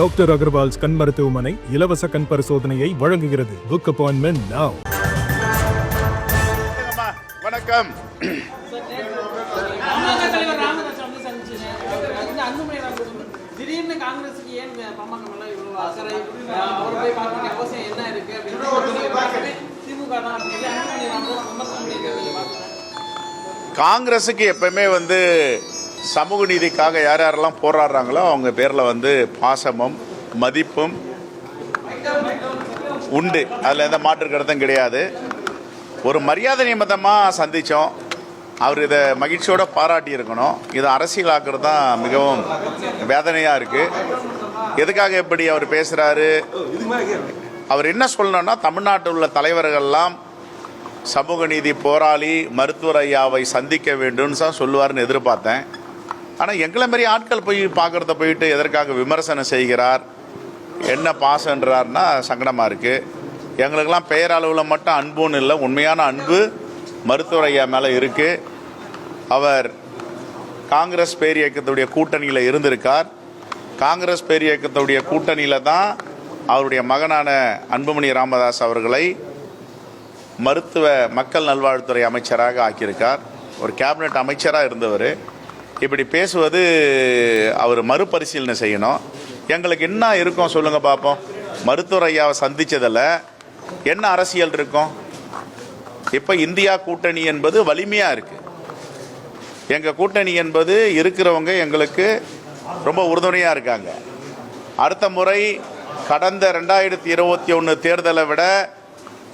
Doctor Agarwal's கண் மருத்துவமனை இலவச கண் பரிசோதனையை வழங்குகிறது. Book appointment now. வணக்கம். காங்கிரஸுக்கு எப்பவுமே சமூக நீதிக்காக யார் யாரெல்லாம் போராடுறாங்களோ அவங்க பேரில் பாசமும் மதிப்பும் உண்டு. அதில் எந்த மாற்று கருத்தும் கிடையாது. ஒரு மரியாதை நிமித்தமாக சந்தித்தோம். அவர் இதை மகிழ்ச்சியோடு பாராட்டி இருக்கணும். இதை அரசியலாக்குறது தான் மிகவும் வேதனையாக இருக்குது. எதுக்காக எப்படி அவர் பேசுகிறாரு? அவர் என்ன சொல்லணும்னா, தமிழ்நாட்டில் உள்ள தலைவர்கள்லாம் சமூக நீதி போராளி மருத்துவர் ஐயாவை சந்திக்க வேண்டும்னு தான் சொல்லுவார்னு எதிர்பார்த்தேன். ஆனால் எங்களை மாரி ஆட்கள் போய் பார்க்குறத போயிட்டு எதற்காக விமர்சனம் செய்கிறார், என்ன பாசன்றார்னா சங்கடமாக இருக்குது. எங்களுக்கெல்லாம் பெயரளவில் மட்டும் அன்புன்னு இல்லை, உண்மையான அன்பு மருத்துவர் ஐயா மேலே இருக்குது. அவர் காங்கிரஸ் பேர் இயக்கத்துடைய கூட்டணியில் இருந்திருக்கார். காங்கிரஸ் பேர் இயக்கத்துடைய கூட்டணியில் தான் அவருடைய மகனான அன்புமணி ராமதாஸ் அவர்களை மருத்துவ மக்கள் நல்வாழ்வுத்துறை அமைச்சராக ஆக்கியிருக்கார். ஒரு கேபினட் அமைச்சராக இருந்தவர். இப்படி பேசுவது அவர் மறுபரிசீலனை செய்யணும். எங்களுக்கு என்ன இருக்கும் சொல்லுங்கள் பார்ப்போம். மருத்துவர் ஐயாவை சந்தித்ததில் என்ன அரசியல் இருக்கும்? இப்போ இந்தியா கூட்டணி என்பது வலிமையாக இருக்குது. எங்கள் கூட்டணி என்பது இருக்கிறவங்க எங்களுக்கு ரொம்ப உறுதுணையாக இருக்காங்க. அடுத்த முறை கடந்த 2021 தேர்தலை விட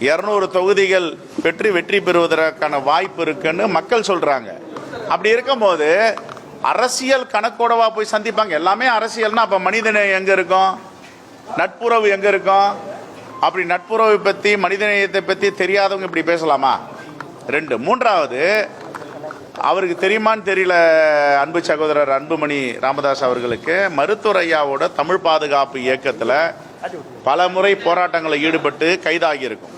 200 தொகுதிகள் பெற்று வெற்றி பெறுவதற்கான வாய்ப்பு இருக்குன்னு மக்கள் சொல்கிறாங்க. அப்படி இருக்கும்போது அரசியல் கணக்கோடவா போய் சந்திப்பாங்க? எல்லாமே அரசியல்னா அப்போ மனிதநேயம் எங்கே இருக்கும்? நட்புறவு எங்கே இருக்கும்? அப்படி நட்புறவை பற்றி மனிதநேயத்தை பற்றி தெரியாதவங்க இப்படி பேசலாமா? 2. 3வது, அவருக்கு தெரியுமான்னு தெரியல, அன்பு சகோதரர் அன்புமணி ராமதாஸ் அவர்களுக்கு மருத்துவர் ஐயாவோட தமிழ் பாதுகாப்பு இயக்கத்தில் பல முறை போராட்டங்களில் ஈடுபட்டு கைதாகி இருக்கும்.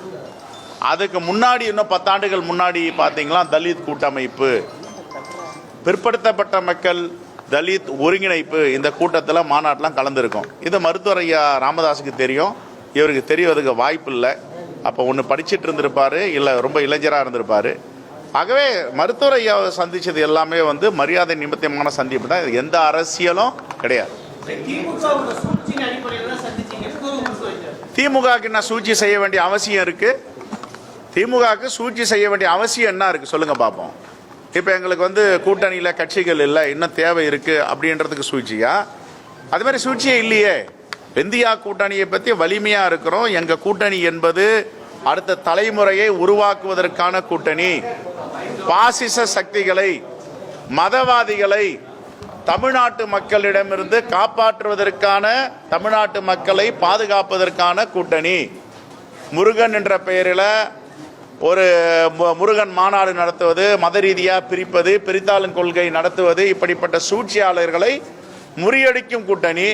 அதுக்கு முன்னாடி இன்னும் 10 ஆண்டுகள் முன்னாடி பார்த்தீங்களா, தலித் கூட்டமைப்பு, பிற்படுத்தப்பட்ட மக்கள் தலித் ஒருங்கிணைப்பு இந்த கூட்டத்தில் மாநாட்டெலாம் கலந்துருக்கும். இது மருத்துவர் ஐயா ராமதாஸுக்கு தெரியும். இவருக்கு தெரியறதுக்கு வாய்ப்பு இல்லை. அப்போ ஒன்று படிச்சுட்டு இருந்திருப்பார், இல்லை ரொம்ப இளைஞராக இருந்திருப்பார். ஆகவே மருத்துவர் ஐயாவை சந்தித்தது எல்லாமே மரியாதை நிமித்தமான சந்திப்பு தான். எந்த அரசியலும் கிடையாது. திமுகவுக்கு என்ன சூழ்ச்சி செய்ய வேண்டிய அவசியம் இருக்கு? திமுகவுக்கு சூழ்ச்சி செய்ய வேண்டிய அவசியம் என்ன இருக்கு சொல்லுங்க பார்ப்போம். இப்போ எங்களுக்கு கூட்டணியில் கட்சிகள் இல்லை, இன்னும் தேவை இருக்கு அப்படின்றதுக்கு சூழ்ச்சியா? அது மாதிரி சூழ்ச்சியே இல்லையே. இந்தியா கூட்டணியை பற்றி வலிமையாக இருக்கிறோம். எங்கள் கூட்டணி என்பது அடுத்த தலைமுறையை உருவாக்குவதற்கான கூட்டணி. பாசிச சக்திகளை, மதவாதிகளை தமிழ்நாட்டு மக்களிடமிருந்து காப்பாற்றுவதற்கான, தமிழ்நாட்டு மக்களை பாதுகாப்பதற்கான கூட்டணி. முருகன் என்ற பெயரில் ஒரு முருகன் மாநாடு நடத்துவது, மத ரீதியாக பிரிப்பது, பிரித்தாளும் கொள்கை நடத்துவது, இப்படிப்பட்ட சூழ்ச்சியாளர்களை முறியடிக்கும் கூட்டணி.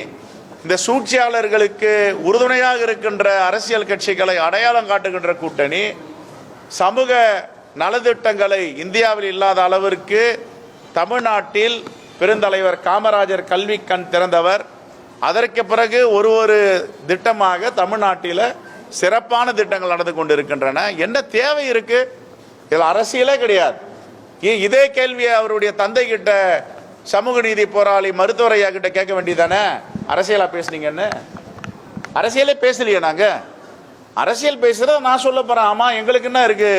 இந்த சூழ்ச்சியாளர்களுக்கு உறுதுணையாக இருக்கின்ற அரசியல் கட்சிகளை அடையாளம் காட்டுகின்ற கூட்டணி. சமூக நலத்திட்டங்களை இந்தியாவில் இல்லாத அளவிற்கு தமிழ்நாட்டில் பெருந்தலைவர் காமராஜர் கல்வி கண் திறந்தவர். அதற்கு பிறகு ஒரு திட்டமாக தமிழ்நாட்டில் சிறப்பான திட்டங்கள் நடந்து கொண்டிருக்கின்றன. என்ன தேவை இருக்கு? இதில் அரசியலே கிடையாது. இதே கேள்வியை அவருடைய தந்தை கிட்ட, சமூக நீதி போராளி மருத்துவர் ஐயா கிட்ட கேட்க வேண்டியதானே? அரசியலா பேசுனீங்கன்னு. அரசியலே பேசலையே. நாங்கள் அரசியல் பேசுறத நான் சொல்ல போறேன். ஆமா, எங்களுக்கு என்ன இருக்கு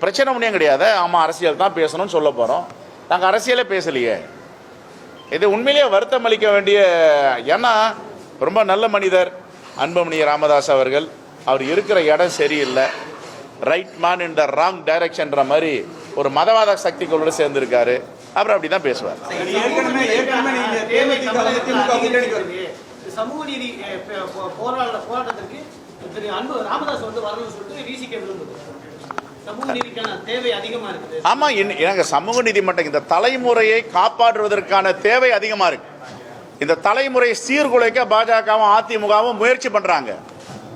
பிரச்சனை? ஒன்றும் கிடையாது. ஆமா, அரசியல் தான் பேசணும்னு சொல்ல போறோம். நாங்கள் அரசியலே பேசலையே. இது உண்மையிலேயே வருத்தம் அளிக்க வேண்டிய. ஏன்னா ரொம்ப நல்ல மனிதர் அன்புமணி ராமதாஸ் அவர்கள். அவர் இருக்கிற இடம் சரியில்லை. Right man in the wrong டைரக்ஷன்ற மாதிரி ஒரு மதவாத சக்திகளோடு சேர்ந்திருக்காரு. அப்புறம் அப்படி தான் பேசுவார். சமூக நீதி போராட்டத்திற்கு ராமதாஸ் வரணும்னு சொல்லிட்டு விசிக விரும்புது. சமூக நீதிக்கான தேவை அதிகமா இருக்குது. ஆமா, எனக்கு சமூக நீதி மட்டும், இந்த தலைமுறையை காப்பாற்றுவதற்கான தேவை அதிகமா இருக்கு. இந்த தலைமுறையை சீர்குலைக்க பாஜகவும் அதிமுகவும் முயற்சி பண்றாங்க.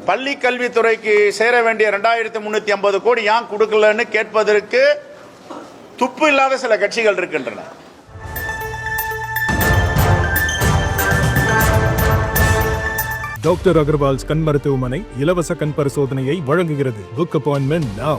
பள்ளி கல்வித்துறைக்கு சேர வேண்டிய 2350 கோடி ஏன் கொடுக்கலன்னு கேட்பதற்கு துப்பு இல்லாத சில கட்சிகள் இருக்கின்றன. டாக்டர் அகர்வால்ஸ் கண் மருத்துவமனை இலவச கண் பரிசோதனையை வழங்குகிறது. Book appointment now.